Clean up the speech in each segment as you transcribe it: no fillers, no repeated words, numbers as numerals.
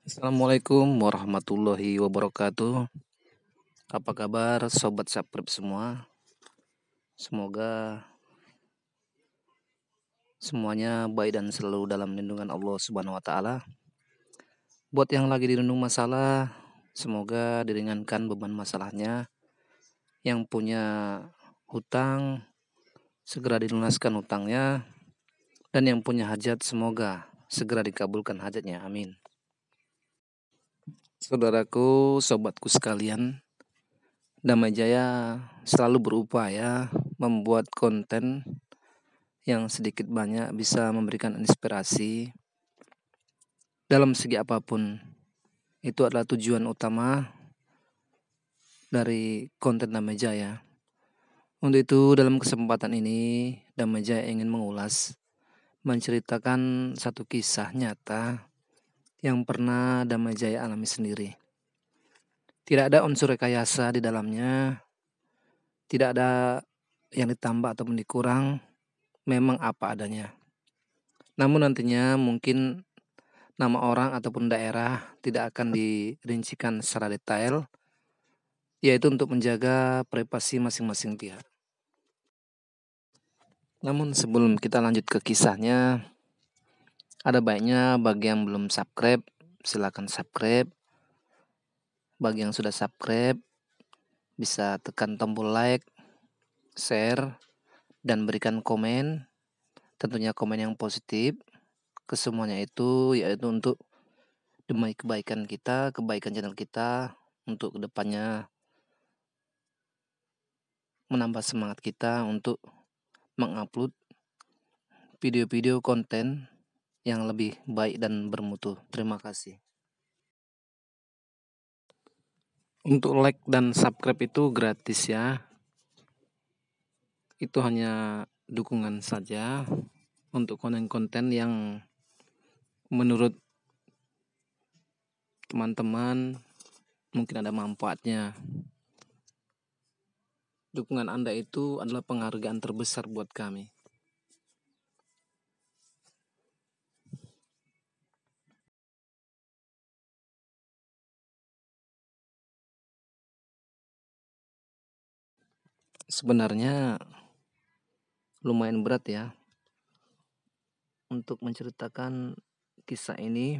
Assalamualaikum warahmatullahi wabarakatuh. Apa kabar sobat subscribe semua? Semoga semuanya baik dan selalu dalam lindungan Allah Subhanahu wa taala. Buat yang lagi dirundung masalah, semoga diringankan beban masalahnya. Yang punya hutang segera dilunaskan hutangnya, dan yang punya hajat semoga segera dikabulkan hajatnya. Amin. Saudaraku, sobatku sekalian, Damai Jaya selalu berupaya membuat konten yang sedikit banyak bisa memberikan inspirasi dalam segi apapun. Itu adalah tujuan utama dari konten Damai Jaya. Untuk itu dalam kesempatan ini Damai Jaya ingin menceritakan satu kisah nyata yang pernah Damai Jaya alami sendiri. Tidak ada unsur rekayasa di dalamnya, tidak ada yang ditambah ataupun dikurang, memang apa adanya. Namun nantinya mungkin nama orang ataupun daerah tidak akan dirincikan secara detail, yaitu untuk menjaga privasi masing-masing pihak. Namun sebelum kita lanjut ke kisahnya, ada baiknya bagi yang belum subscribe, silakan subscribe. Bagi yang sudah subscribe, bisa tekan tombol like, share, dan berikan komen. Tentunya komen yang positif. Kesemuanya itu yaitu untuk demi kebaikan kita, kebaikan channel kita, untuk kedepannya menambah semangat kita untuk mengupload video-video konten yang lebih baik dan bermutu. Terima kasih. Untuk like dan subscribe itu gratis ya. Itu hanya dukungan saja untuk konten-konten yang menurut teman-teman mungkin ada manfaatnya. Dukungan Anda itu adalah penghargaan terbesar buat kami. Sebenarnya lumayan berat ya untuk menceritakan kisah ini.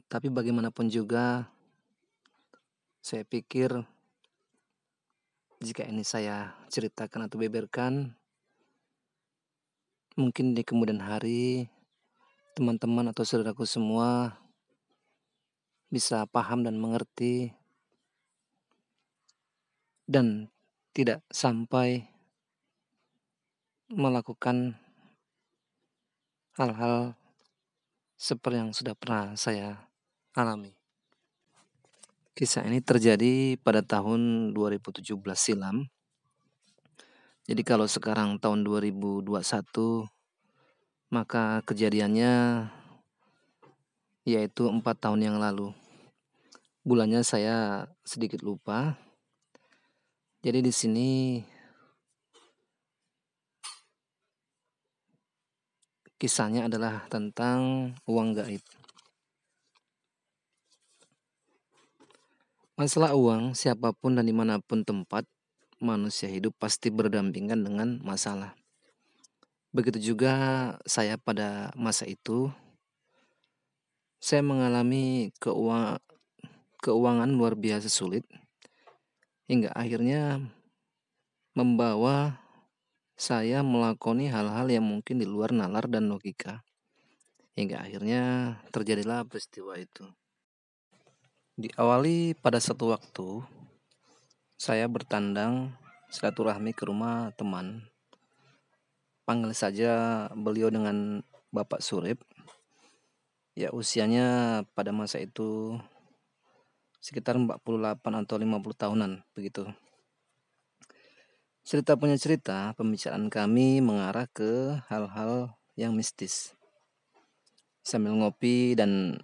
Tapi bagaimanapun juga, saya pikir jika ini saya ceritakan atau beberkan, mungkin di kemudian hari teman-teman atau saudaraku semua bisa paham dan mengerti dan tidak sampai melakukan hal-hal seperti yang sudah pernah saya alami. Kisah ini terjadi pada tahun 2017 silam. Jadi kalau sekarang tahun 2021, maka kejadiannya yaitu 4 tahun yang lalu. Bulannya saya sedikit lupa. Jadi di sini kisahnya adalah tentang uang gaib. Masalah uang, siapapun dan dimanapun tempat manusia hidup pasti berdampingan dengan masalah. Begitu juga saya pada masa itu, saya mengalami keuangan luar biasa sulit, hingga akhirnya membawa saya melakoni hal-hal yang mungkin di luar nalar dan logika. Hingga akhirnya terjadilah peristiwa itu. Diawali pada satu waktu, saya bertandang silaturahmi ke rumah teman. Panggil saja beliau dengan Bapak Surip. Ya, usianya pada masa itu sekitar 48 atau 50 tahunan begitu. Cerita punya cerita, pembicaraan kami mengarah ke hal-hal yang mistis. Sambil ngopi dan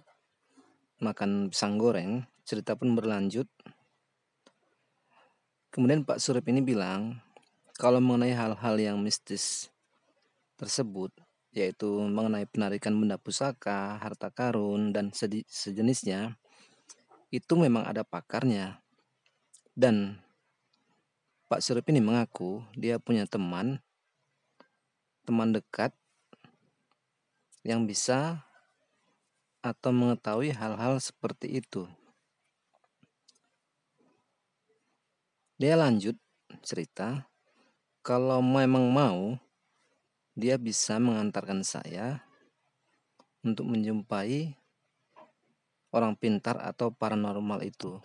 makan pisang goreng, cerita pun berlanjut. Kemudian Pak Surip ini bilang, kalau mengenai hal-hal yang mistis tersebut, yaitu mengenai penarikan benda pusaka, harta karun, dan sejenisnya, itu memang ada pakarnya. Dan Pak Surip ini mengaku dia punya teman dekat yang bisa atau mengetahui hal-hal seperti itu. Dia lanjut cerita, kalau memang mau, dia bisa mengantarkan saya untuk menjumpai orang pintar atau paranormal itu.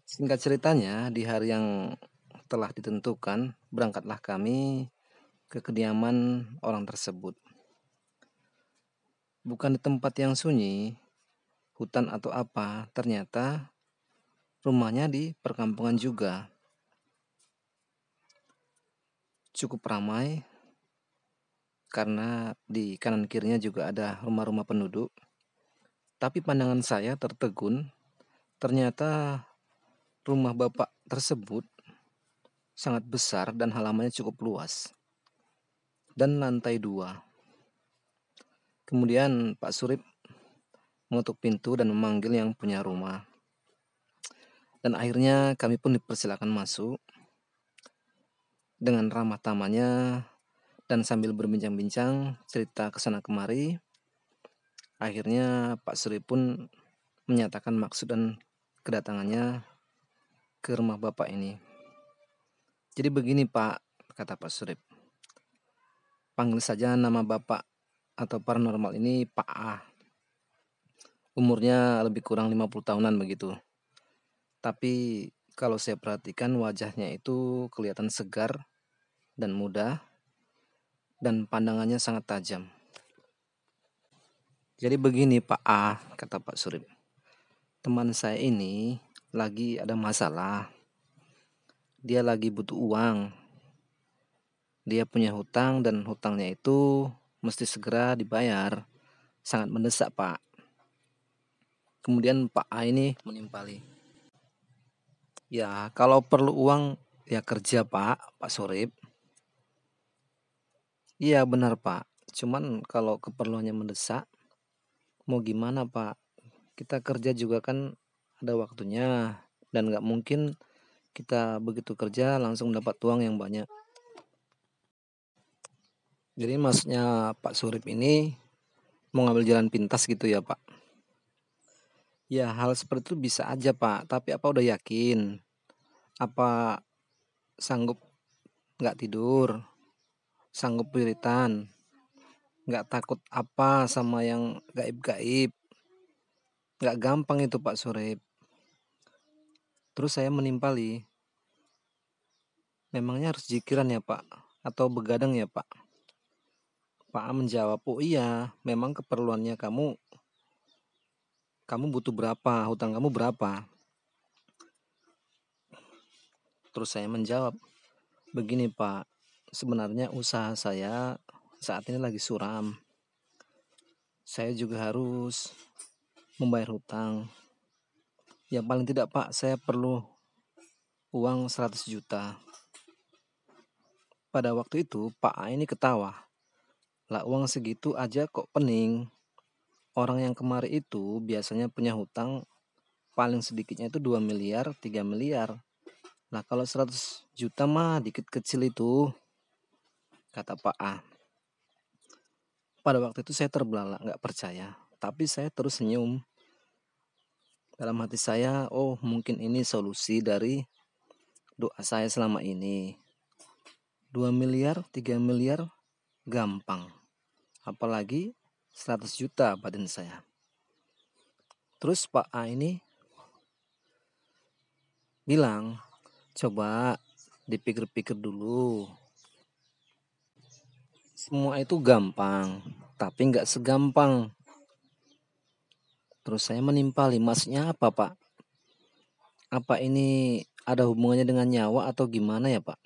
Singkat ceritanya, di hari yang telah ditentukan, berangkatlah kami ke kediaman orang tersebut. Bukan di tempat yang sunyi, hutan atau apa, ternyata rumahnya di perkampungan juga. Cukup ramai karena di kanan kirinya juga ada rumah-rumah penduduk. Tapi pandangan saya tertegun, ternyata rumah bapak tersebut sangat besar dan halamannya cukup luas. Dan lantai 2. Kemudian Pak Surip mengetuk pintu dan memanggil yang punya rumah. Dan akhirnya kami pun dipersilakan masuk dengan ramah tamahnya dan sambil berbincang-bincang cerita kesana kemari. Akhirnya Pak Surip pun menyatakan maksud dan kedatangannya ke rumah bapak ini. Jadi begini Pak, kata Pak Surip. Panggil saja nama bapak atau paranormal ini Pak A. Umurnya lebih kurang 50 tahunan begitu. Tapi kalau saya perhatikan wajahnya itu kelihatan segar dan muda dan pandangannya sangat tajam. Jadi begini Pak A, kata Pak Surip. Teman saya ini lagi ada masalah. Dia lagi butuh uang. Dia punya hutang dan hutangnya itu mesti segera dibayar. Sangat mendesak Pak. Kemudian Pak A ini menimpali. Ya kalau perlu uang ya kerja Pak Surip. Iya benar Pak. Cuman kalau keperluannya mendesak, mau gimana Pak? Kita kerja juga kan ada waktunya dan nggak mungkin kita begitu kerja langsung dapat uang yang banyak. Jadi maksudnya Pak Surip ini mau ngambil jalan pintas gitu ya Pak? Ya hal seperti itu bisa aja Pak. Tapi apa udah yakin? Apa sanggup nggak tidur? Sanggup wiritan? Nggak takut apa sama yang gaib-gaib? Nggak gampang itu Pak Surip. Terus saya menimpali. Memangnya harus jikiran ya Pak? Atau begadang ya Pak? Pak A menjawab, oh iya, memang keperluannya kamu butuh berapa, hutang kamu berapa? Terus saya menjawab, begini Pak, sebenarnya usaha saya saat ini lagi suram. Saya juga harus membayar hutang. Yang paling tidak Pak, saya perlu uang 100 juta. Pada waktu itu Pak A ini ketawa. Lah uang segitu aja kok pening. Orang yang kemarin itu biasanya punya hutang paling sedikitnya itu 2 miliar, 3 miliar. Nah kalau 100 juta mah dikit kecil itu, kata Pak A. Pada waktu itu saya terbelalak, nggak percaya. Tapi saya terus senyum. Dalam hati saya, oh mungkin ini solusi dari doa saya selama ini. 2 miliar, 3 miliar, gampang. Apalagi 100 juta badan saya. Terus Pak A ini bilang, coba dipikir-pikir dulu. Semua itu gampang, tapi nggak segampang. Terus saya menimpali, maksudnya apa Pak? Apa ini ada hubungannya dengan nyawa atau gimana ya Pak?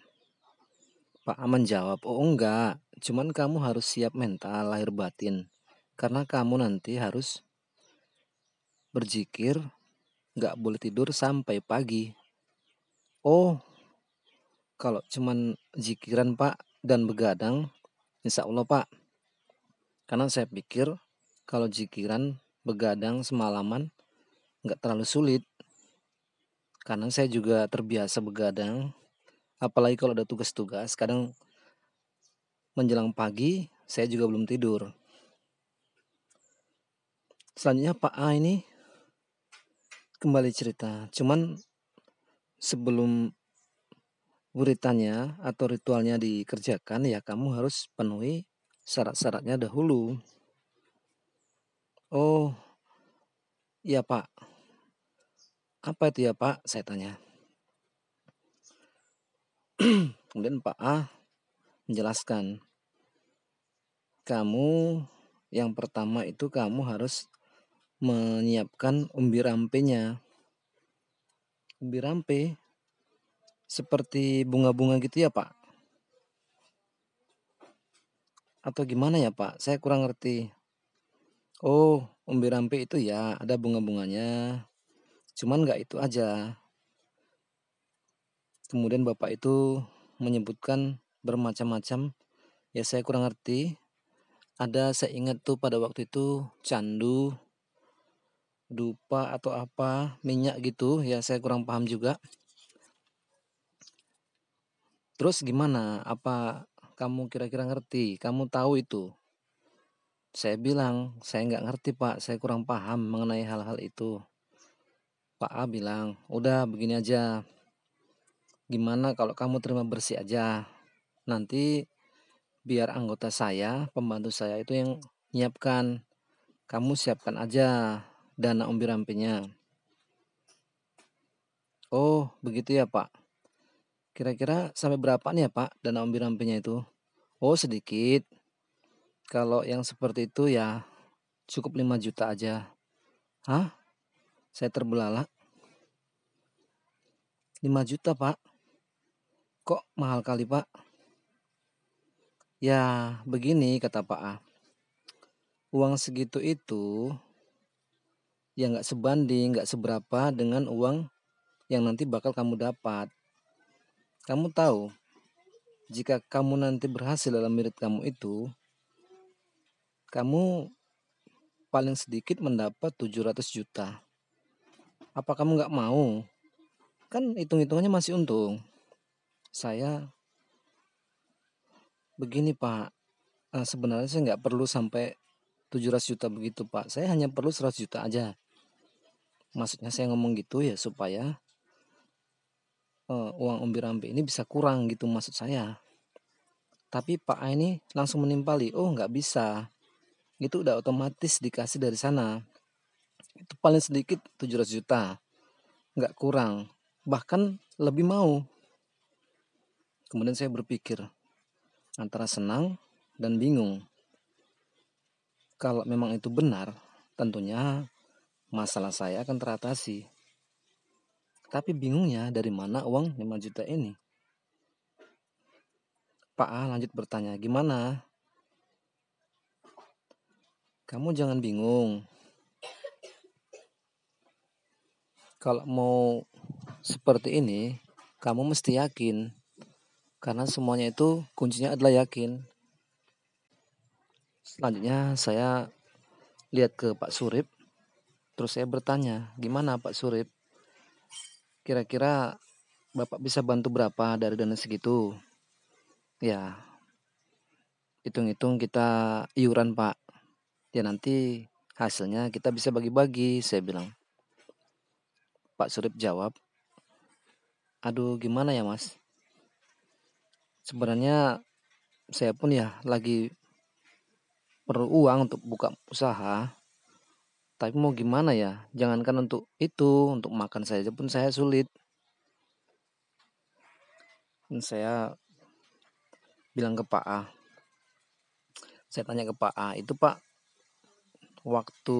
Pak Aman jawab, oh enggak, cuman kamu harus siap mental, lahir batin. Karena kamu nanti harus berzikir, nggak boleh tidur sampai pagi. Oh, kalau cuman zikiran Pak dan begadang, Insya Allah Pak, karena saya pikir kalau zikiran begadang semalaman nggak terlalu sulit. Karena saya juga terbiasa begadang, apalagi kalau ada tugas-tugas. Kadang menjelang pagi saya juga belum tidur. Selanjutnya Pak A ini kembali cerita. Cuman sebelum wiritannya atau ritualnya dikerjakan ya kamu harus penuhi syarat-syaratnya dahulu. Oh iya Pak, apa itu ya Pak? Saya tanya. Kemudian Pak A menjelaskan, kamu yang pertama itu kamu harus menyiapkan umbi rampenya. Umbi rampe seperti bunga-bunga gitu ya Pak? Atau gimana ya Pak? Saya kurang ngerti. Oh, umbi rampe itu ya ada bunga-bunganya. Cuman nggak itu aja. Kemudian Bapak itu menyebutkan bermacam-macam. Ya saya kurang ngerti. Ada saya ingat tuh pada waktu itu candu, dupa atau apa, minyak gitu. Ya saya kurang paham juga. Terus gimana? Apa kamu kira-kira ngerti? Kamu tahu itu? Saya bilang, saya nggak ngerti Pak. Saya kurang paham mengenai hal-hal itu. Pak A bilang, udah begini aja. Gimana kalau kamu terima bersih aja? Nanti biar anggota saya, pembantu saya itu yang nyiapkan. Kamu siapkan aja dana umbi rampenya. Oh, begitu ya Pak. Kira-kira sampai berapa nih ya Pak dana umbi rampenya itu? Oh, sedikit. Kalau yang seperti itu ya cukup 5 juta aja. Hah? Saya terbelalak. 5 juta Pak? Kok mahal kali Pak? Ya, begini kata Pak A. Uang segitu itu ya nggak sebanding, nggak seberapa dengan uang yang nanti bakal kamu dapat. Kamu tahu, jika kamu nanti berhasil dalam merit kamu itu, kamu paling sedikit mendapat 700 juta. Apa kamu nggak mau? Kan hitung-hitungannya masih untung. Saya begini Pak, sebenarnya saya nggak perlu sampai 700 juta begitu Pak. Saya hanya perlu 100 juta aja. Maksudnya saya ngomong gitu ya supaya uang umbi rampi ini bisa kurang gitu maksud saya. Tapi Pak A ini langsung menimpali, oh nggak bisa. Itu udah otomatis dikasih dari sana. Itu paling sedikit 700 juta. Nggak kurang. Bahkan lebih mau. Kemudian saya berpikir antara senang dan bingung. Kalau memang itu benar, tentunya masalah saya akan teratasi. Tapi bingungnya dari mana uang 5 juta ini? Pak A lanjut bertanya, gimana? Kamu jangan bingung. Kalau mau seperti ini, kamu mesti yakin. Karena semuanya itu kuncinya adalah yakin. Selanjutnya saya lihat ke Pak Surip. Terus saya bertanya, gimana Pak Surip? Kira-kira Bapak bisa bantu berapa dari dana segitu? Ya, hitung-hitung kita iuran Pak. Ya nanti hasilnya kita bisa bagi-bagi, saya bilang. Pak Surip jawab, aduh gimana ya Mas? Sebenarnya saya pun ya lagi perlu uang untuk buka usaha. Tapi mau gimana ya? Jangankan untuk itu, untuk makan saja pun saya sulit. Dan saya bilang ke Pak A. Saya tanya ke Pak A, itu Pak, waktu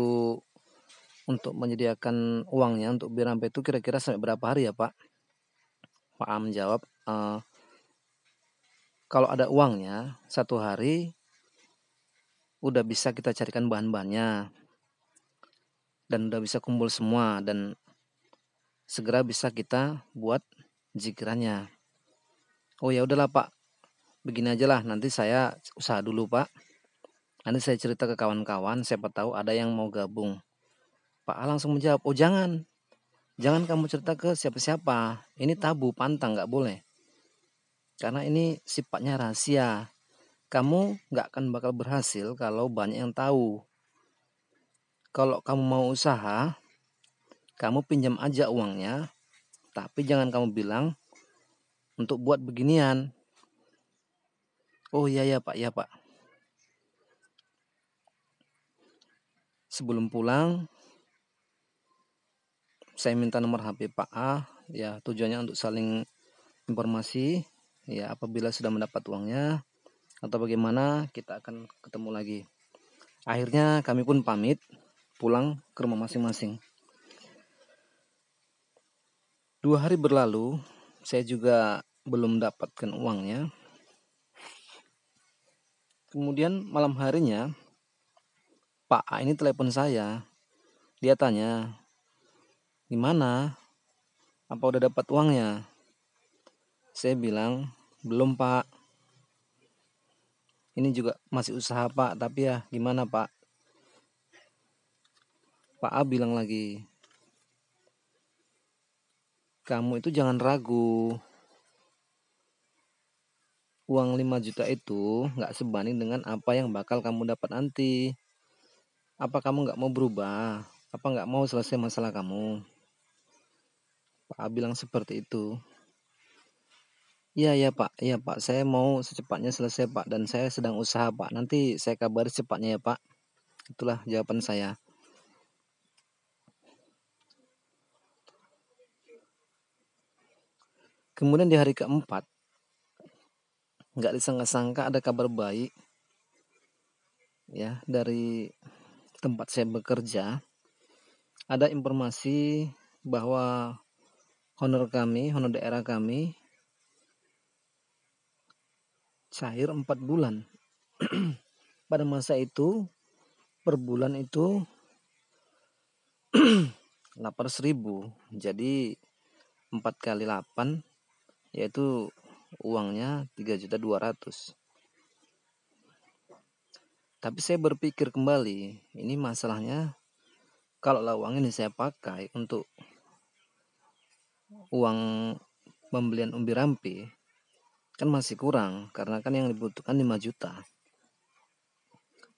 untuk menyediakan uangnya untuk Birampe itu kira-kira sampai berapa hari ya Pak? Pak A menjawab, kalau ada uangnya 1 hari udah bisa kita carikan bahan-bahannya dan udah bisa kumpul semua dan segera bisa kita buat zikirannya. Oh ya udahlah Pak, begini aja lah, nanti saya usaha dulu Pak. Nanti saya cerita ke kawan-kawan, siapa tahu ada yang mau gabung. Pak A langsung menjawab, oh jangan kamu cerita ke siapa-siapa. Ini tabu, pantang, nggak boleh. Karena ini sifatnya rahasia. Kamu nggak akan bakal berhasil kalau banyak yang tahu. Kalau kamu mau usaha, kamu pinjam aja uangnya, tapi jangan kamu bilang untuk buat beginian. Oh iya ya Pak, ya Pak. Sebelum pulang, saya minta nomor HP Pak A, ya tujuannya untuk saling informasi, ya apabila sudah mendapat uangnya atau bagaimana kita akan ketemu lagi. Akhirnya kami pun pamit pulang ke rumah masing-masing. 2 hari berlalu, saya juga belum dapatkan uangnya. Kemudian malam harinya, Pak A ini telepon saya. Dia tanya, gimana? Apa udah dapat uangnya? Saya bilang, belum Pak. Ini juga masih usaha Pak, tapi ya gimana Pak? Pak A bilang lagi, kamu itu jangan ragu. Uang 5 juta itu nggak sebanding dengan apa yang bakal kamu dapat nanti. Apa kamu nggak mau berubah? Apa nggak mau selesai masalah kamu? Pak A bilang seperti itu. Iya ya Pak, iya Pak, saya mau secepatnya selesai Pak, dan saya sedang usaha Pak. Nanti saya kabari secepatnya ya Pak. Itulah jawaban saya. Kemudian di hari keempat, nggak disangka-sangka ada kabar baik ya dari tempat saya bekerja. Ada informasi bahwa honor daerah kami cair 4 bulan. Pada masa itu per bulan itu 800.000. Jadi 4 kali 8 yaitu uangnya 3.200.000. Tapi saya berpikir kembali, ini masalahnya kalau uang ini saya pakai untuk uang pembelian umbi rampi kan masih kurang, karena kan yang dibutuhkan 5 juta.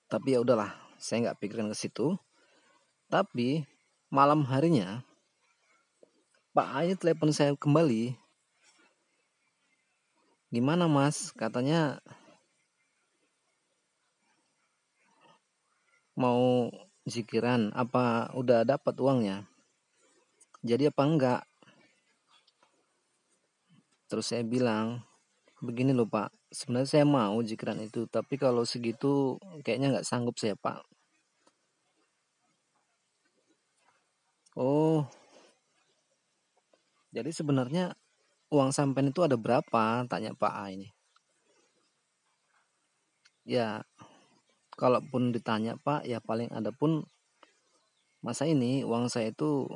Tapi ya udahlah, saya nggak pikirkan ke situ. Tapi malam harinya Pak Ayi telepon saya kembali. Gimana Mas? Katanya mau zikiran, apa udah dapat uangnya? Jadi apa enggak? Terus saya bilang, begini loh Pak, sebenarnya saya mau zikiran itu, tapi kalau segitu kayaknya nggak sanggup saya Pak. Oh, jadi sebenarnya uang sampean itu ada berapa? Tanya Pak A ini. Ya, kalaupun ditanya Pak, ya paling ada pun masa ini uang saya itu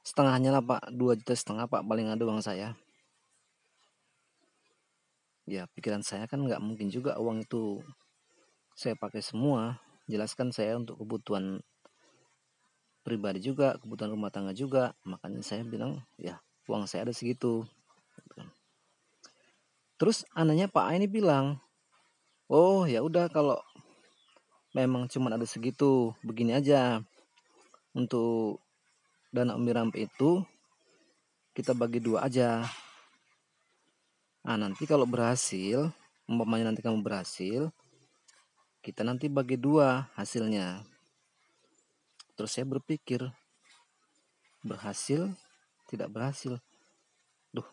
setengahnya lah Pak, 2,5 juta Pak paling ada uang saya. Ya pikiran saya kan nggak mungkin juga uang itu saya pakai semua. Jelaskan saya untuk kebutuhan pribadi juga, kebutuhan rumah tangga juga. Makanya saya bilang ya uang saya ada segitu. Terus anaknya Pak A ini bilang, oh ya udah kalau memang cuma ada segitu, begini aja. Untuk dana umbi rampi itu kita bagi 2 aja. Nah nanti kalau berhasil, umpamanya nanti kamu berhasil, kita nanti bagi 2 hasilnya. Terus saya berpikir, berhasil, tidak berhasil. Duh,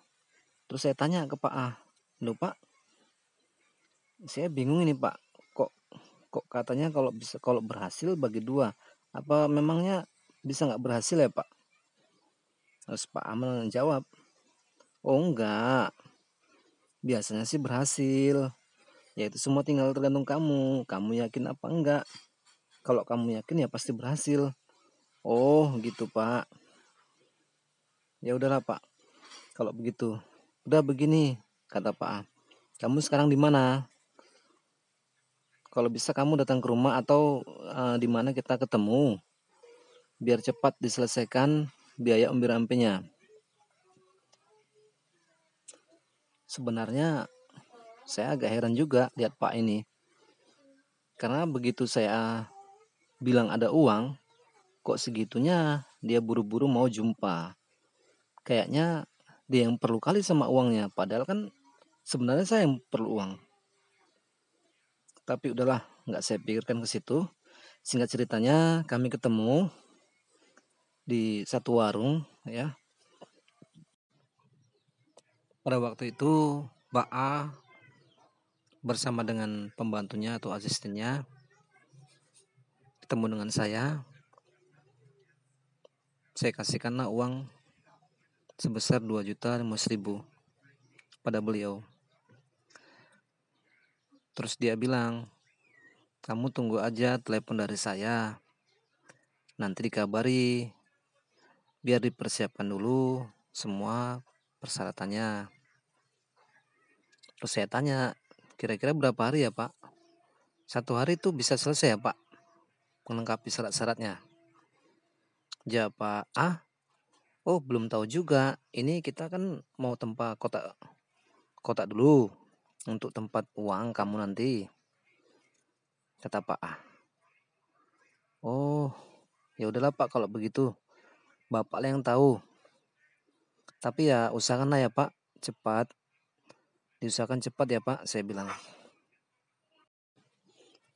terus saya tanya ke Pak A, loh Pak, saya bingung ini Pak, kok kok katanya kalau berhasil bagi 2, apa memangnya bisa nggak berhasil ya Pak? Terus Pak A menjawab, oh enggak, biasanya sih berhasil. Ya itu semua tinggal tergantung kamu yakin apa enggak. Kalau kamu yakin ya pasti berhasil. Oh gitu Pak, ya udahlah Pak, kalau begitu udah begini, kata Pak A, Kamu sekarang di mana? Kalau bisa kamu datang ke rumah atau di mana kita ketemu, biar cepat diselesaikan biaya umbi rampinya. Sebenarnya saya agak heran juga lihat Pak ini. Karena begitu saya bilang ada uang, kok segitunya dia buru-buru mau jumpa. Kayaknya dia yang perlu kali sama uangnya, padahal kan sebenarnya saya yang perlu uang. Tapi udahlah, nggak saya pikirkan ke situ. Singkat ceritanya, kami ketemu di satu warung ya. Pada waktu itu Mbak A bersama dengan pembantunya atau asistennya ketemu dengan saya. Saya kasihkanlah uang sebesar 2.500.000 pada beliau. Terus dia bilang, kamu tunggu aja telepon dari saya. Nanti dikabari, biar dipersiapkan dulu semua persyaratannya. Terus saya tanya, kira-kira berapa hari ya Pak? 1 hari itu bisa selesai ya Pak? Melengkapi syarat-syaratnya. Jawab Pak A, oh belum tahu juga. Ini kita kan mau tempat kotak dulu untuk tempat uang kamu nanti. Kata Pak A. Oh, ya udahlah Pak kalau begitu. Bapak lah yang tahu. Tapi ya usahakanlah ya Pak, cepat. Diusahakan cepat ya Pak, saya bilang.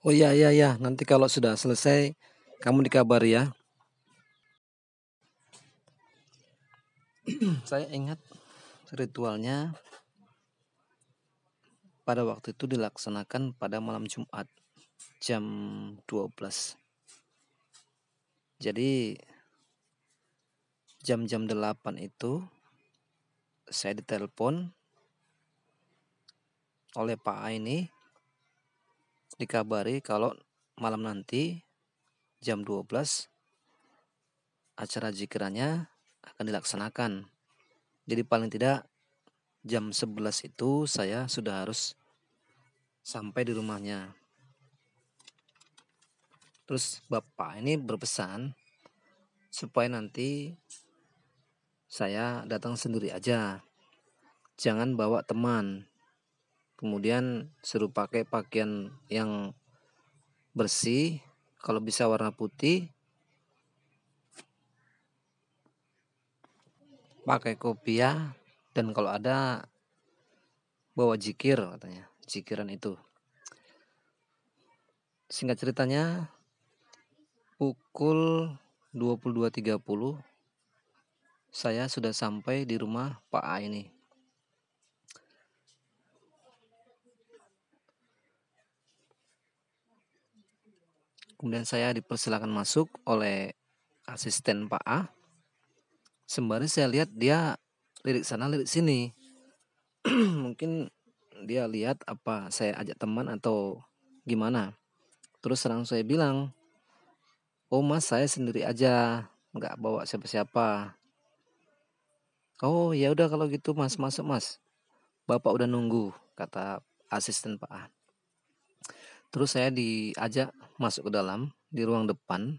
Oh iya iya iya, nanti kalau sudah selesai kamu dikabari ya. Saya ingat ritualnya pada waktu itu dilaksanakan pada malam Jumat jam 12. Jadi jam-jam 8 itu saya ditelepon oleh Pak A ini, dikabari kalau malam nanti jam 12 acara zikirnya akan dilaksanakan. Jadi paling tidak jam 11 itu saya sudah harus sampai di rumahnya. Terus Bapak ini berpesan supaya nanti saya datang sendiri aja. Jangan bawa teman. Kemudian suruh pakai pakaian yang bersih, kalau bisa warna putih. Pakai kopiah dan kalau ada bawa jikir katanya. Jikiran itu. Singkat ceritanya pukul 22.30 saya sudah sampai di rumah Pak A ini. Kemudian saya dipersilakan masuk oleh asisten Pak A. Sembari saya lihat dia lirik sana lirik sini. Mungkin dia lihat apa saya ajak teman atau gimana. Terus langsung saya bilang, oh mas saya sendiri aja, nggak bawa siapa-siapa. Oh ya udah kalau gitu mas, masuk mas. Bapak udah nunggu, kata asisten Pak A. Terus saya diajak masuk ke dalam di ruang depan.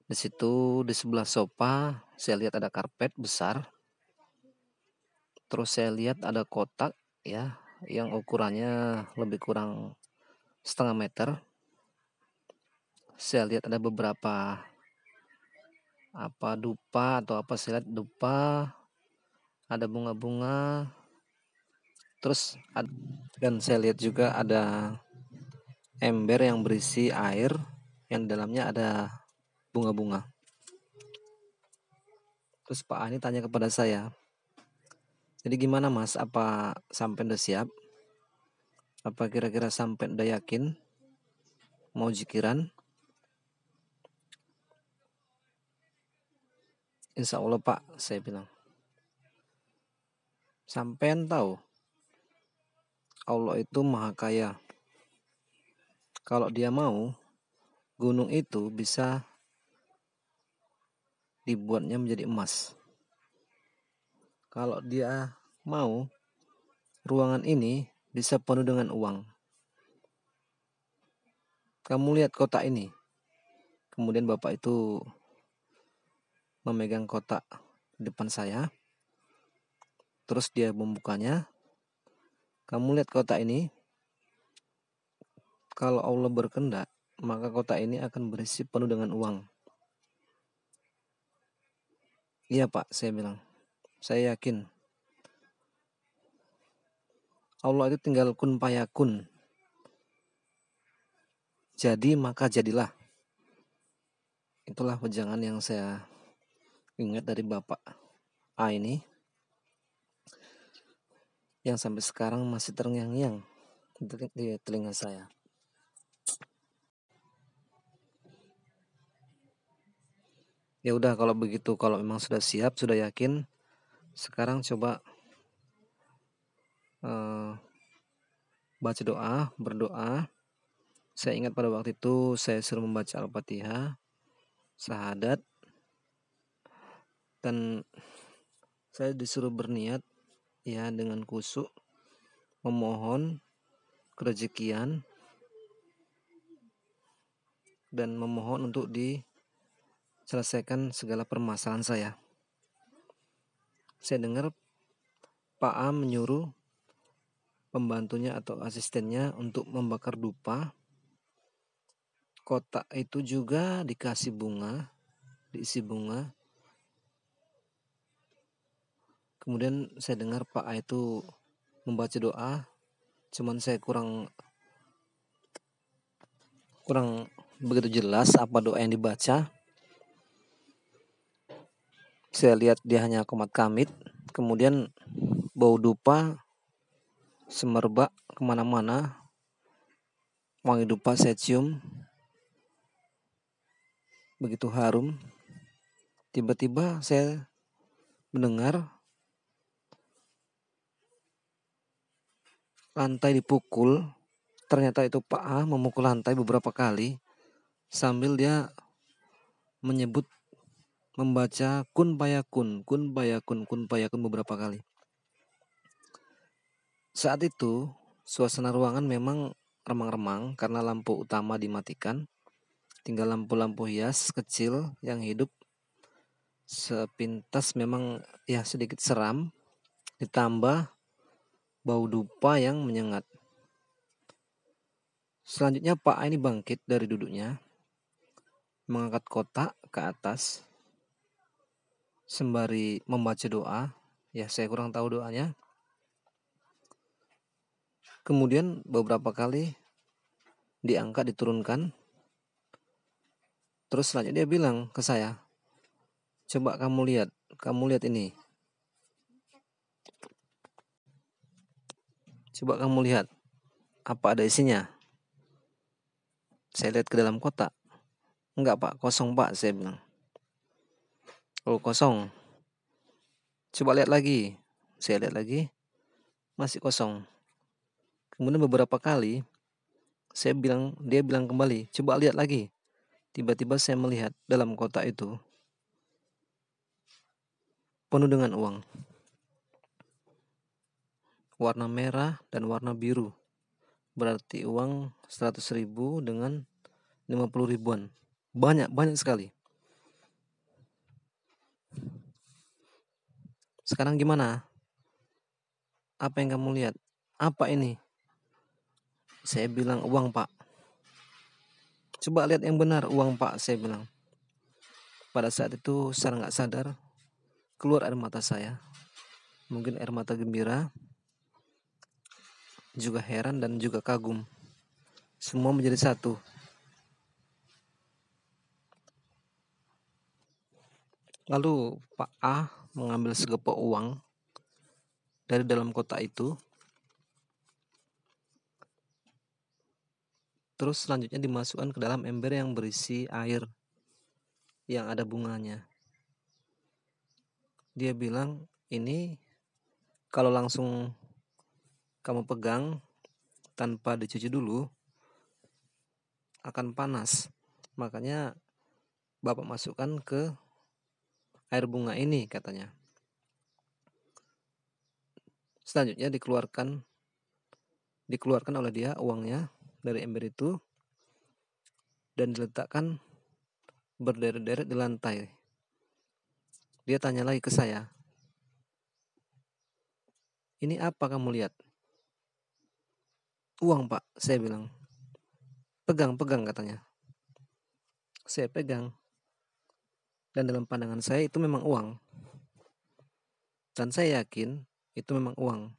Di situ di sebelah sofa saya lihat ada karpet besar. Terus saya lihat ada kotak ya yang ukurannya lebih kurang setengah meter. Saya lihat ada beberapa dupa atau apa, saya lihat dupa, ada bunga-bunga. Terus dan saya lihat juga ada ember yang berisi air yang dalamnya ada bunga-bunga. Terus Pak Ani tanya kepada saya, jadi gimana mas, apa sampai udah siap? Apa kira-kira sampai udah yakin mau zikiran? Insya Allah Pak, saya bilang. Sampean tahu Allah itu maha kaya. Kalau dia mau, gunung itu bisa dibuatnya menjadi emas. Kalau dia mau, ruangan ini bisa penuh dengan uang. Kamu lihat kotak ini. Kemudian bapak itu memegang kotak di depan saya. Terus dia membukanya. Kamu lihat kotak ini. Kalau Allah berkehendak, maka kotak ini akan berisi penuh dengan uang. Iya Pak, saya bilang. Saya yakin. Allah itu tinggal kun payakun. Jadi maka jadilah. Itulah wejangan yang saya ingat dari Bapak A ini, yang sampai sekarang masih terngiang-ngiang di telinga saya. Ya udah kalau begitu, kalau memang sudah siap, sudah yakin, sekarang coba baca doa, berdoa. Saya ingat pada waktu itu saya suruh membaca Al-Fatihah, syahadat, dan saya disuruh berniat ya dengan khusyuk memohon kerejekian dan memohon untuk diselesaikan segala permasalahan saya. Saya dengar Pak A menyuruh pembantunya atau asistennya untuk membakar dupa. Kotak itu juga dikasih bunga, diisi bunga. Kemudian saya dengar Pak A itu membaca doa, cuman saya kurang begitu jelas apa doa yang dibaca. Saya lihat dia hanya komat kamit, kemudian bau dupa semerbak kemana-mana, wangi dupa saya cium, begitu harum. Tiba-tiba saya mendengar lantai dipukul. Ternyata itu Pak A memukul lantai beberapa kali sambil dia menyebut, membaca kun payakun, kun payakun, kun payakun beberapa kali. Saat itu suasana ruangan memang remang-remang karena lampu utama dimatikan. Tinggal lampu-lampu hias kecil yang hidup. Sepintas memang ya sedikit seram, ditambah bau dupa yang menyengat. Selanjutnya Pak A ini bangkit dari duduknya, mengangkat kotak ke atas sembari membaca doa. Ya saya kurang tahu doanya. Kemudian beberapa kali diangkat, diturunkan. Terus selanjutnya dia bilang ke saya, coba kamu lihat ini. Coba kamu lihat, apa ada isinya? Saya lihat ke dalam kotak. Enggak Pak, kosong Pak, saya bilang. Oh kosong. Coba lihat lagi. Saya lihat lagi, masih kosong. Kemudian beberapa kali dia bilang kembali, coba lihat lagi. Tiba-tiba saya melihat dalam kotak itu penuh dengan uang. Warna merah dan warna biru. Berarti uang 100.000 dengan 50 ribuan. Banyak sekali. Sekarang gimana? Apa yang kamu lihat? Apa ini? Saya bilang uang Pak. Coba lihat yang benar, uang Pak, saya bilang. Pada saat itu secara nggak sadar keluar air mata saya. Mungkin air mata gembira, juga heran dan juga kagum. Semua menjadi satu. Lalu Pak A mengambil segepok uang dari dalam kotak itu. Terus selanjutnya dimasukkan ke dalam ember yang berisi air yang ada bunganya. Dia bilang, ini kalau langsung kamu pegang tanpa dicuci dulu akan panas. Makanya Bapak masukkan ke air bunga ini, katanya. Selanjutnya dikeluarkan Dikeluarkan oleh dia uangnya dari ember itu dan diletakkan berderet-deret di lantai. Dia tanya lagi ke saya, "Ini apa kamu lihat?" "Uang, Pak," saya bilang. "Pegang, pegang," katanya. Saya pegang, dan dalam pandangan saya itu memang uang. Dan saya yakin itu memang uang,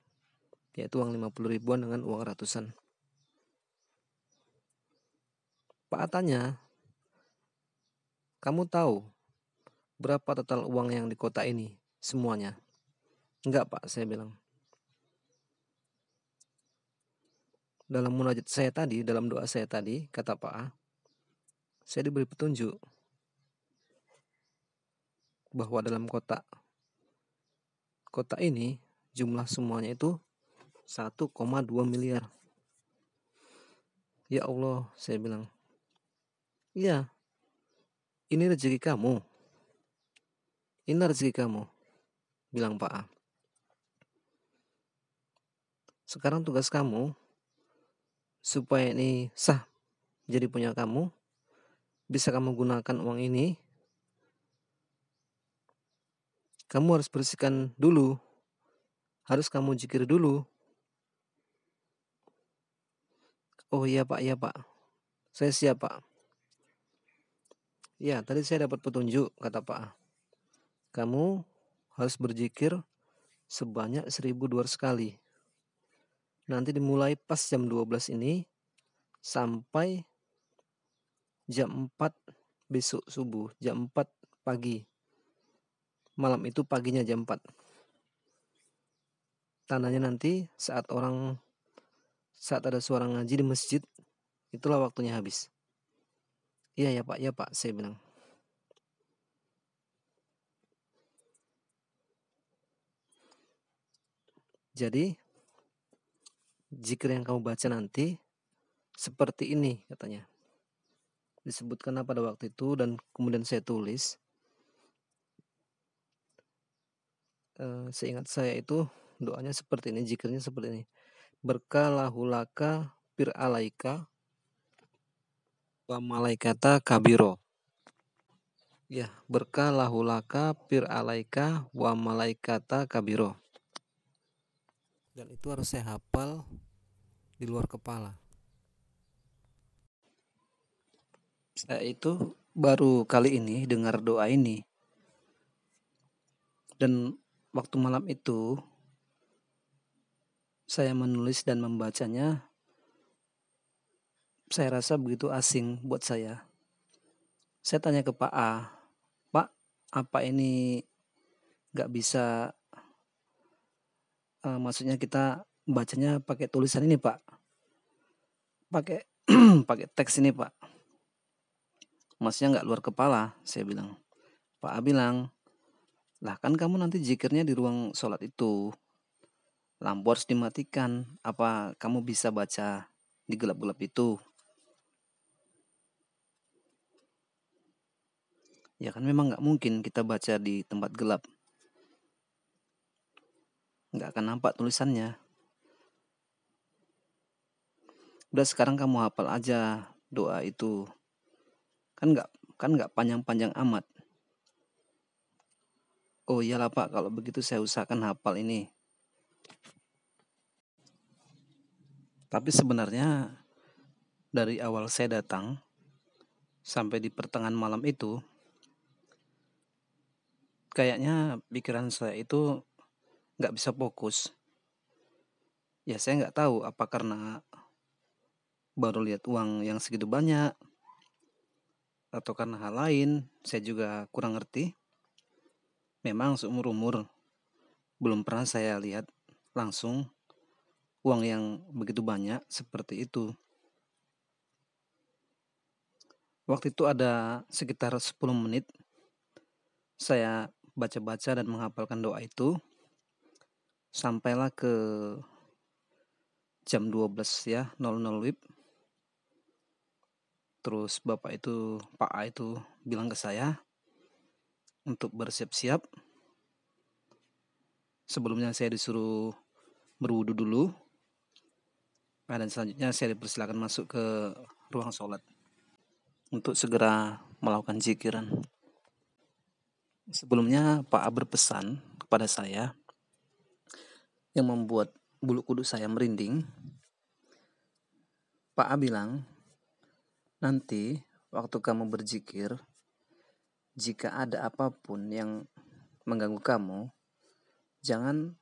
yaitu uang 50 ribuan dengan uang ratusan. Pak tanya, "Kamu tahu berapa total uang yang di kota ini semuanya?" "Enggak, Pak," saya bilang. Dalam munajat saya tadi, dalam doa saya tadi, kata Pak A, saya diberi petunjuk bahwa dalam kota ini jumlah semuanya itu 1,2 miliar. Ya Allah, saya bilang. "Iya, ini rezeki kamu. Ini rezeki kamu," bilang Pak A. "Sekarang tugas kamu supaya ini sah jadi punya kamu, bisa kamu gunakan uang ini, kamu harus bersihkan dulu, harus kamu zikir dulu." "Oh iya Pak, saya siap Pak." "Ya, tadi saya dapat petunjuk," kata Pak A. "Kamu harus berzikir sebanyak 1.200 kali. Nanti dimulai pas jam 12 ini sampai jam 4 besok subuh, jam 4 pagi. Malam itu paginya jam 4. Tandanya nanti saat ada suara ngaji di masjid, itulah waktunya habis." "Iya ya Pak," saya bilang. "Jadi, zikir yang kamu baca nanti seperti ini," katanya. Disebutkanlah pada waktu itu dan kemudian saya tulis. Seingat saya itu doanya seperti ini, zikirnya seperti ini. Berkah lahulaka pir alaika wa malaikata kabiro. Ya, berkah lahulaka pir alaika wa malaikata kabiro. Dan itu harus saya hafal di luar kepala. Saya itu baru kali ini dengar doa ini. Dan waktu malam itu saya menulis dan membacanya, saya rasa begitu asing buat saya. Saya tanya ke Pak A, "Pak, apa ini nggak bisa, maksudnya kita bacanya pakai tulisan ini Pak, pakai pakai teks ini Pak, maksudnya nggak luar kepala," saya bilang. Pak A bilang, "Lah kan kamu nanti zikirnya di ruang sholat itu, lampu harus dimatikan, apa kamu bisa baca di gelap-gelap itu?" Ya kan memang nggak mungkin kita baca di tempat gelap, nggak akan nampak tulisannya. Udah sekarang kamu hafal aja doa itu, kan nggak panjang-panjang amat. "Oh iyalah Pak, kalau begitu saya usahakan hafal ini." Tapi sebenarnya dari awal saya datang sampai di pertengahan malam itu, kayaknya pikiran saya itu nggak bisa fokus. Ya saya nggak tahu apa karena baru lihat uang yang segitu banyak atau karena hal lain, saya juga kurang ngerti. Memang seumur-umur belum pernah saya lihat langsung uang yang begitu banyak seperti itu. Waktu itu ada sekitar 10 menit saya baca-baca dan menghafalkan doa itu, sampailah ke jam 12 ya, 00 WIB. Terus Pak A itu bilang ke saya untuk bersiap-siap. Sebelumnya saya disuruh berwudu dulu. Nah, dan selanjutnya saya dipersilakan masuk ke ruang sholat untuk segera melakukan zikiran. Sebelumnya Pak A berpesan kepada saya yang membuat bulu kuduk saya merinding. Pak A bilang, nanti waktu kamu berzikir, jika ada apapun yang mengganggu kamu, jangan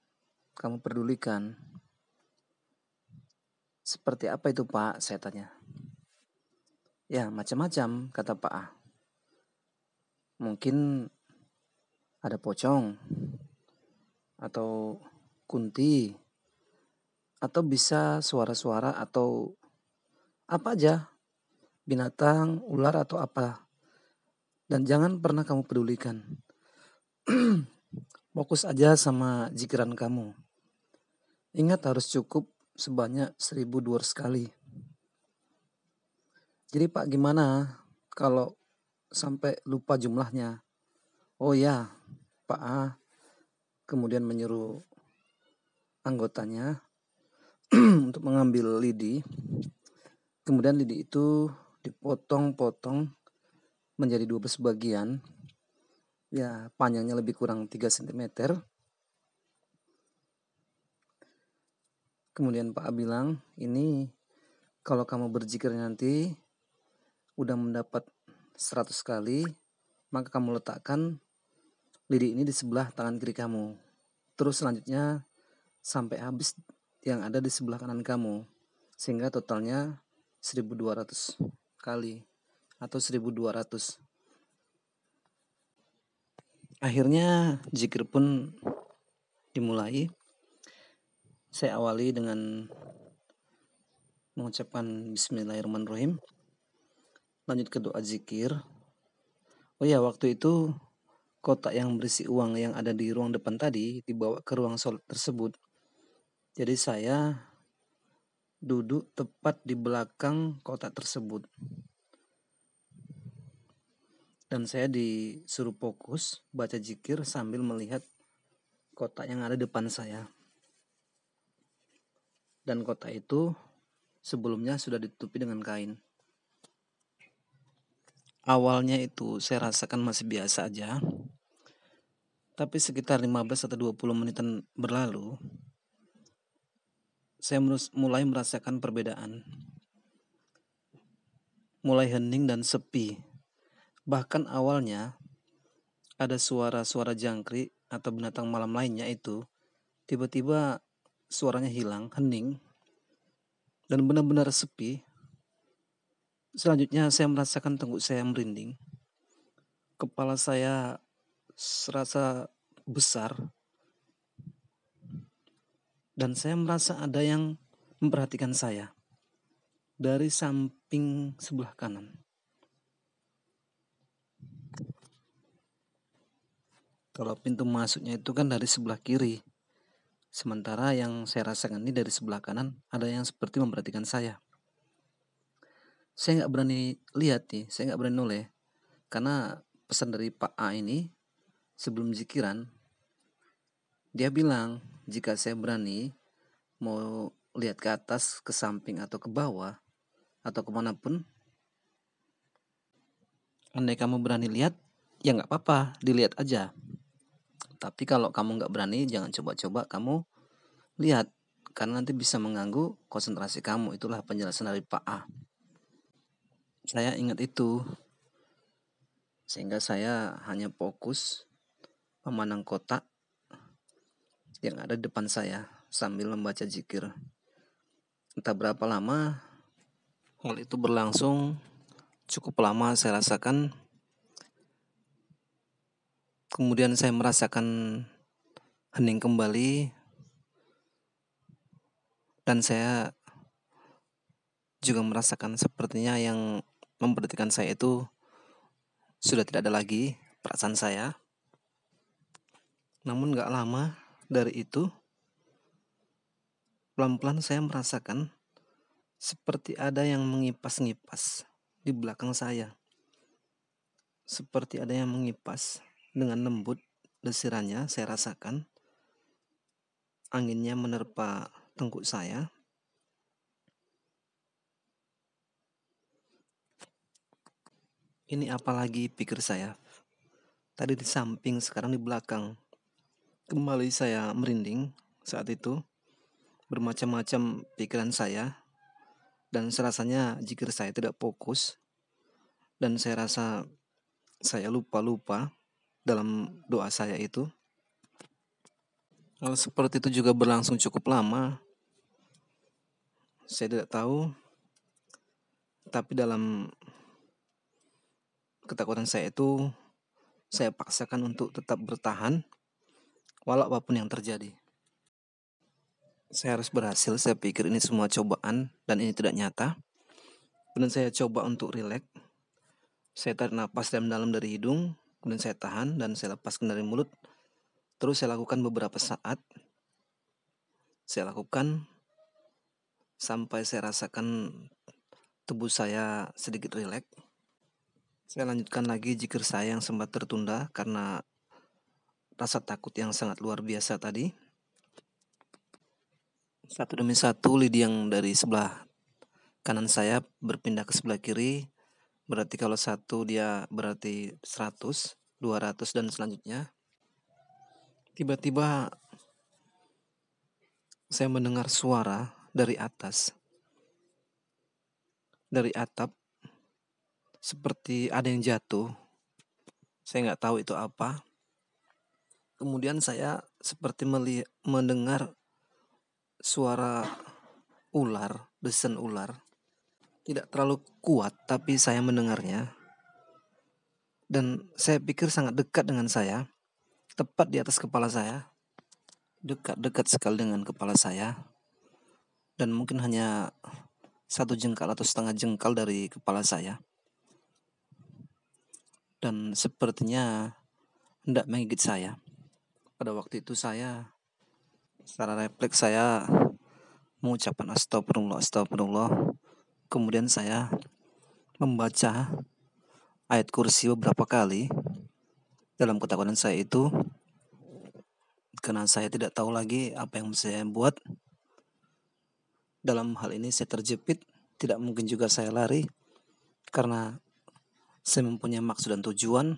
kamu pedulikan. Seperti apa itu Pak? Saya tanya. Ya, macam-macam, kata Pak A. Mungkin ada pocong, atau kunti, atau bisa suara-suara atau apa aja, binatang, ular atau apa. Dan jangan pernah kamu pedulikan. Fokus aja sama zikiran kamu. Ingat harus cukup sebanyak 1200 kali. Jadi Pak, gimana kalau sampai lupa jumlahnya? Oh ya, Pak A kemudian menyuruh anggotanya untuk mengambil lidi. Kemudian lidi itu dipotong-potong menjadi 12 bagian. Ya, panjangnya lebih kurang 3 cm. Kemudian Pak A bilang, ini kalau kamu berzikir nanti udah mendapat 100 kali, maka kamu letakkan lidi ini di sebelah tangan kiri kamu. Terus selanjutnya sampai habis yang ada di sebelah kanan kamu. Sehingga totalnya 1200 kali atau 1200. Akhirnya zikir pun dimulai. Saya awali dengan mengucapkan Bismillahirrahmanirrahim. Lanjut ke doa zikir. Oh ya, waktu itu kotak yang berisi uang yang ada di ruang depan tadi dibawa ke ruang sholat tersebut. Jadi saya duduk tepat di belakang kotak tersebut. Dan saya disuruh fokus baca zikir sambil melihat kotak yang ada depan saya. Dan kotak itu sebelumnya sudah ditutupi dengan kain. Awalnya itu saya rasakan masih biasa aja. Tapi sekitar 15 atau 20 menitan berlalu, saya mulai merasakan perbedaan. Mulai hening dan sepi. Bahkan awalnya ada suara-suara jangkrik atau binatang malam lainnya itu tiba-tiba suaranya hilang, hening, dan benar-benar sepi. Selanjutnya saya merasakan tengguk saya merinding. Kepala saya serasa besar. Dan saya merasa ada yang memperhatikan saya dari samping sebelah kanan. Kalau pintu masuknya itu kan dari sebelah kiri. Sementara yang saya rasakan ini dari sebelah kanan ada yang seperti memperhatikan saya. Saya nggak berani lihat nih, saya nggak berani noleh. Karena pesan dari Pak A ini sebelum zikiran, dia bilang jika saya berani mau lihat ke atas, ke samping atau ke bawah, atau kemanapun, andai kamu berani lihat, ya nggak apa-apa, dilihat aja. Tapi kalau kamu nggak berani, jangan coba-coba kamu lihat, karena nanti bisa mengganggu konsentrasi kamu. Itulah penjelasan dari Pak A. Saya ingat itu, sehingga saya hanya fokus memandang kotak yang ada di depan saya sambil membaca zikir. Entah berapa lama hal itu berlangsung, cukup lama saya rasakan. Kemudian saya merasakan hening kembali, dan saya juga merasakan sepertinya yang memperhatikan saya itu sudah tidak ada lagi perasaan saya. Namun gak lama dari itu, pelan-pelan saya merasakan seperti ada yang mengipas-ngipas di belakang saya. Seperti ada yang mengipas dengan lembut desirannya saya rasakan. Anginnya menerpa tengkuk saya. Ini apalagi pikir saya. Tadi di samping, sekarang di belakang. Kembali saya merinding saat itu. Bermacam-macam pikiran saya. Dan serasanya jika saya tidak fokus. Dan saya rasa saya lupa-lupa dalam doa saya itu. Hal seperti itu juga berlangsung cukup lama. Saya tidak tahu. Tapi dalam ketakutan saya itu, saya paksakan untuk tetap bertahan walau apapun yang terjadi. Saya harus berhasil, saya pikir ini semua cobaan dan ini tidak nyata. Kemudian saya coba untuk rileks. Saya tarik napas dalam-dalam dari hidung, kemudian saya tahan dan saya lepaskan dari mulut. Terus saya lakukan beberapa saat. Saya lakukan sampai saya rasakan tubuh saya sedikit rileks. Saya lanjutkan lagi zikir saya yang sempat tertunda karena rasa takut yang sangat luar biasa tadi. Satu demi satu lidi yang dari sebelah kanan saya berpindah ke sebelah kiri. Berarti kalau satu dia berarti 100, 200 dan selanjutnya. Tiba-tiba saya mendengar suara dari atas. Dari atap. Seperti ada yang jatuh. Saya nggak tahu itu apa. Kemudian saya seperti mendengar suara ular, desen ular. Tidak terlalu kuat, tapi saya mendengarnya. Dan saya pikir sangat dekat dengan saya. Tepat di atas kepala saya. Dekat-dekat sekali dengan kepala saya. Dan mungkin hanya 1 jengkal atau setengah jengkal dari kepala saya. Dan sepertinya hendak menggigit saya. Pada waktu itu saya, secara refleks saya mengucapkan astagfirullah, astagfirullah. Kemudian saya membaca ayat kursi beberapa kali dalam ketakutan saya itu. Karena saya tidak tahu lagi apa yang saya buat. Dalam hal ini saya terjepit. Tidak mungkin juga saya lari. Karena saya mempunyai maksud dan tujuan.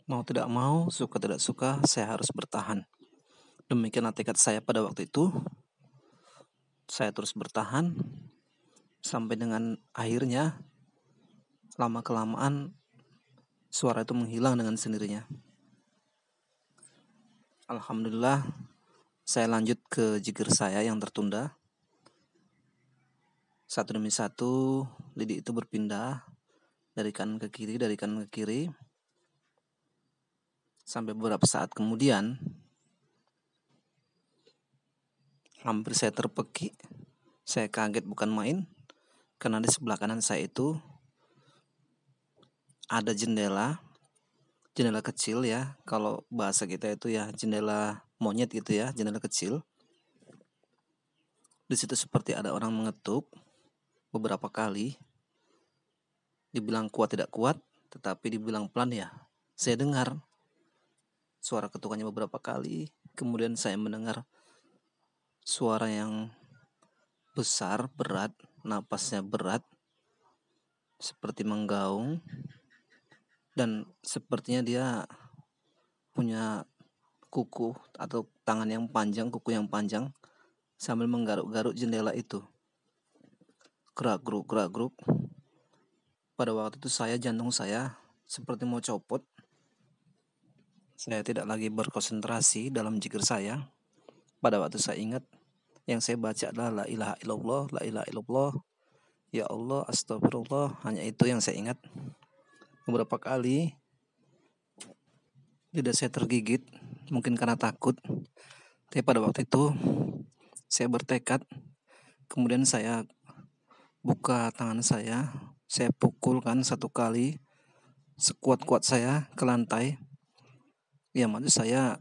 Mau tidak mau, suka tidak suka, saya harus bertahan. Demikianlah tekad saya pada waktu itu. Saya terus bertahan sampai dengan akhirnya lama-kelamaan suara itu menghilang dengan sendirinya. Alhamdulillah, saya lanjut ke zikir saya yang tertunda. Satu demi satu, lidi itu berpindah dari kanan ke kiri, dari kanan ke kiri. Sampai beberapa saat kemudian, hampir saya terpekik. Saya kaget bukan main. Karena di sebelah kanan saya itu ada jendela kecil ya. Kalau bahasa kita itu ya jendela monyet gitu ya, jendela kecil. Di situ seperti ada orang mengetuk beberapa kali. Dibilang kuat tidak kuat, tetapi dibilang pelan ya. Saya dengar suara ketukannya beberapa kali. Kemudian saya mendengar suara yang besar, berat, napasnya berat, seperti menggaung. Dan sepertinya dia punya kuku atau tangan yang panjang, kuku yang panjang, sambil menggaruk-garuk jendela itu. Gerak-geruk, gerak-geruk. Pada waktu itu jantung saya seperti mau copot. Saya tidak lagi berkonsentrasi dalam zikir saya. Pada waktu saya ingat, yang saya baca adalah la ilaha illallah, la ilaha illallah. Ya Allah, astagfirullah. Hanya itu yang saya ingat. Beberapa kali lidah saya tergigit, mungkin karena takut. Tapi pada waktu itu saya bertekad. Kemudian saya buka tangan saya pukulkan 1 kali sekuat-kuat saya ke lantai. Ya, maksud saya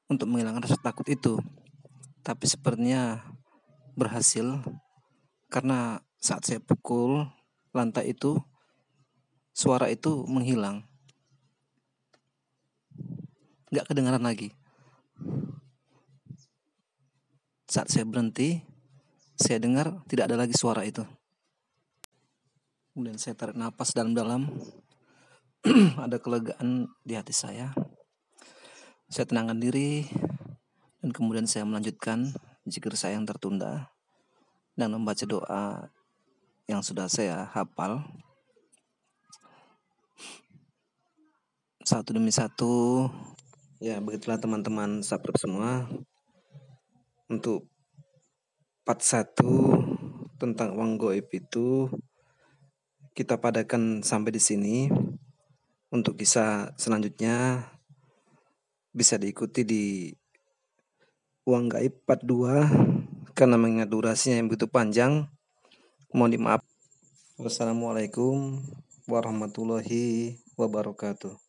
untuk menghilangkan rasa takut itu. Tapi sepertinya berhasil karena saat saya pukul lantai itu, suara itu menghilang. Gak kedengaran lagi. Saat saya berhenti, saya dengar tidak ada lagi suara itu. Kemudian saya tarik napas dalam-dalam. Ada kelegaan di hati saya. Saya tenangkan diri dan kemudian saya melanjutkan zikir saya yang tertunda dan membaca doa yang sudah saya hafal satu demi satu. Ya, begitulah teman-teman sahabat semua, untuk part 1 tentang uang goib itu kita padakan sampai di sini. Untuk kisah selanjutnya bisa diikuti di uang gaib part 2 karena mengingat durasinya yang begitu panjang. Mohon dimaaf. Wassalamualaikum warahmatullahi wabarakatuh.